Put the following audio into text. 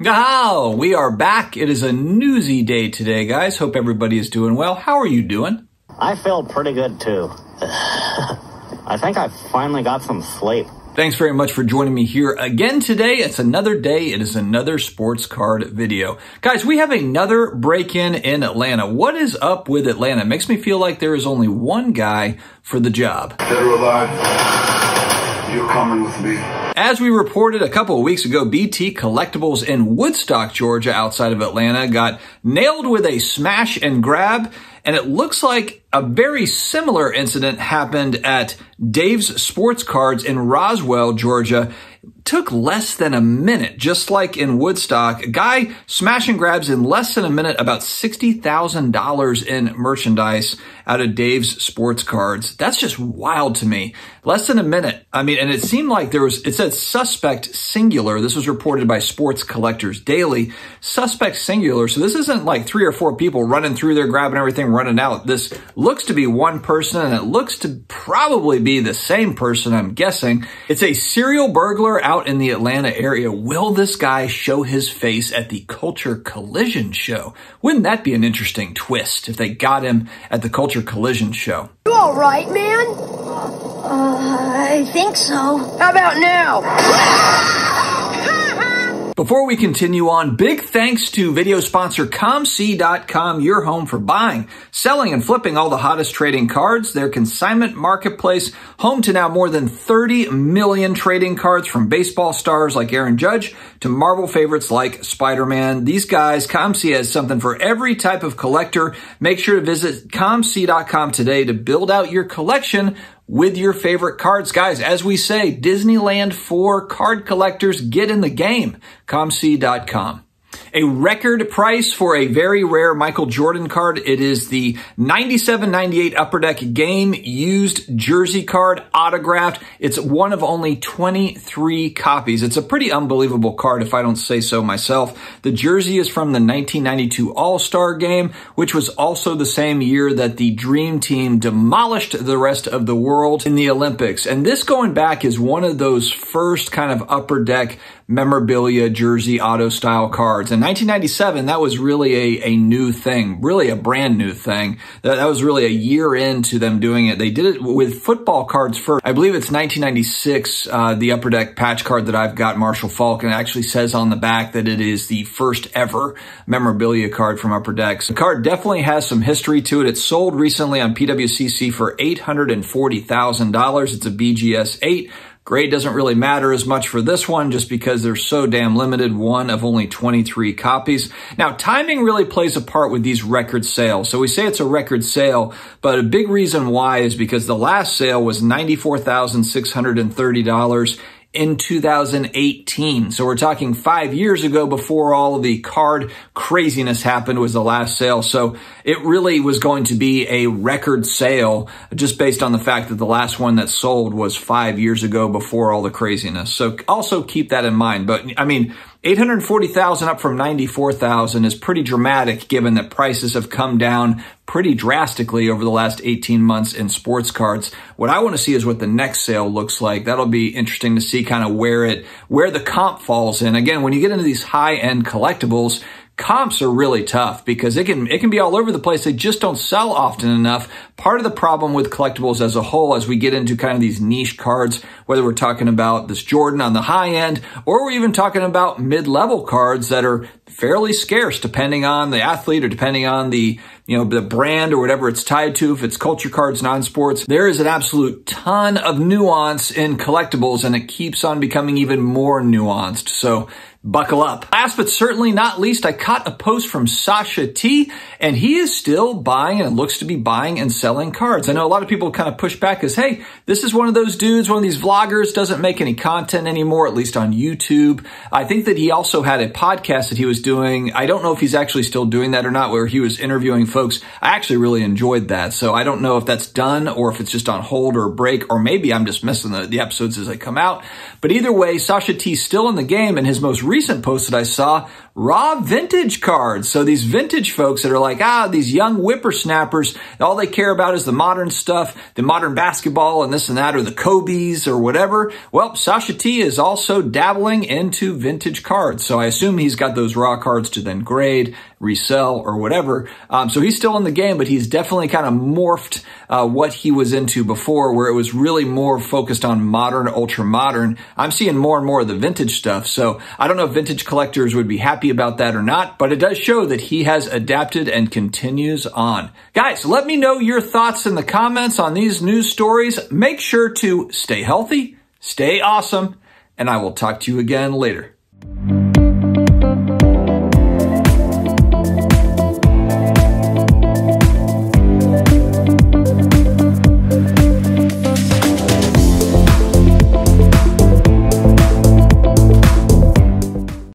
Oh, we are back. It is a newsy day today, guys. Hope everybody is doing well. How are you doing? I feel pretty good, too. I think I finally got some sleep. Thanks very much for joining me here again today. It's another day. It is another sports card video. Guys, we have another break-in in Atlanta. What is up with Atlanta? It makes me feel like there is only one guy for the job. Dead or alive, you're coming with me. As we reported a couple of weeks ago, BT Collectibles in Woodstock, Georgia, outside of Atlanta, got nailed with a smash and grab, and it looks like a very similar incident happened at Dave's Sports Cards in Roswell, Georgia. Took less than a minute, just like in Woodstock. A guy smash and grabs in less than a minute about $60,000 in merchandise out of Dave's Sports Cards. That's just wild to me. Less than a minute. I mean, and it seemed like it said suspect singular. This was reported by Sports Collectors Daily. Suspect singular. So this isn't like 3 or 4 people running through there, grabbing everything, running out. This looks to be one person, and it looks to probably be the same person, I'm guessing. It's a serial burglar out in the Atlanta area. Will this guy show his face at the Culture Collision show? Wouldn't that be an interesting twist if they got him at the Culture Collision show? You all right, man? I think so. How about now? Before we continue on, big thanks to video sponsor ComC.com, your home for buying, selling, and flipping all the hottest trading cards. Their consignment marketplace, home to now more than 30 million trading cards from baseball stars like Aaron Judge to Marvel favorites like Spider-Man. These guys, ComC has something for every type of collector. Make sure to visit ComC.com today to build out your collection with your favorite cards. Guys, as we say, Disneyland for card collectors. Get in the game. ComC.com. A record price for a very rare Michael Jordan card. It is the 97-98 Upper Deck Game used jersey card, autographed. It's one of only 23 copies. It's a pretty unbelievable card if I don't say so myself. The jersey is from the 1992 All-Star Game, which was also the same year that the Dream Team demolished the rest of the world in the Olympics. And this, going back, is one of those first kind of Upper Deck memorabilia jersey auto style cards. In 1997, that was really a new thing, really a brand new thing. That was really a year into them doing it. They did it with football cards first. I believe it's 1996, the Upper Deck patch card that I've got, Marshall Faulk, and it actually says on the back that it is the first ever memorabilia card from Upper Deck. So the card definitely has some history to it. It's sold recently on PWCC for $840,000. It's a BGS 8. Grade doesn't really matter as much for this one just because they're so damn limited, one of only 23 copies. Now, timing really plays a part with these record sales. So we say it's a record sale, but a big reason why is because the last sale was $94,630 in 2018. So we're talking 5 years ago, before all of the card craziness happened, was the last sale. So it really was going to be a record sale just based on the fact that the last one that sold was 5 years ago before all the craziness. So also keep that in mind. But I mean, $840,000 up from $94,000 is pretty dramatic given that prices have come down pretty drastically over the last 18 months in sports cards. What I want to see is what the next sale looks like. That'll be interesting to see kind of where the comp falls in. Again, when you get into these high-end collectibles, comps are really tough because it can be all over the place. They just don't sell often enough. Part of the problem with collectibles as a whole, as we get into kind of these niche cards, whether we're talking about this Jordan on the high end, or we're even talking about mid-level cards that are fairly scarce depending on the athlete or depending on the brand or whatever it's tied to. If it's culture cards, non-sports, there is an absolute ton of nuance in collectibles, and it keeps on becoming even more nuanced. So buckle up. Last but certainly not least, I caught a post from SashaT, and he is still buying, and looks to be buying and selling cards. I know a lot of people kind of push back as, hey, this is one of those dudes, one of these vloggers, doesn't make any content anymore, at least on YouTube. I think that he also had a podcast that he was doing. I don't know if he's actually still doing that or not, where he was interviewing folks. I actually really enjoyed that. So I don't know if that's done or if it's just on hold or break, or maybe I'm just missing the episodes as they come out. But either way, SashaT's still in the game, and his most recent post that I saw, raw vintage cards. So these vintage folks that are like, these young whippersnappers, all they care about is the modern stuff, the modern basketball and this and that, or the Kobe's or whatever. Well, SashaT is also dabbling into vintage cards. So I assume he's got those raw cards to then grade, resell, or whatever. So he's still in the game, but he's definitely kind of morphed what he was into before, where it was really more focused on modern, ultra modern. I'm seeing more and more of the vintage stuff. So I don't know if vintage collectors would be happy about that or not, but it does show that he has adapted and continues on. Guys, let me know your thoughts in the comments on these news stories. Make sure to stay healthy, stay awesome, and I will talk to you again later.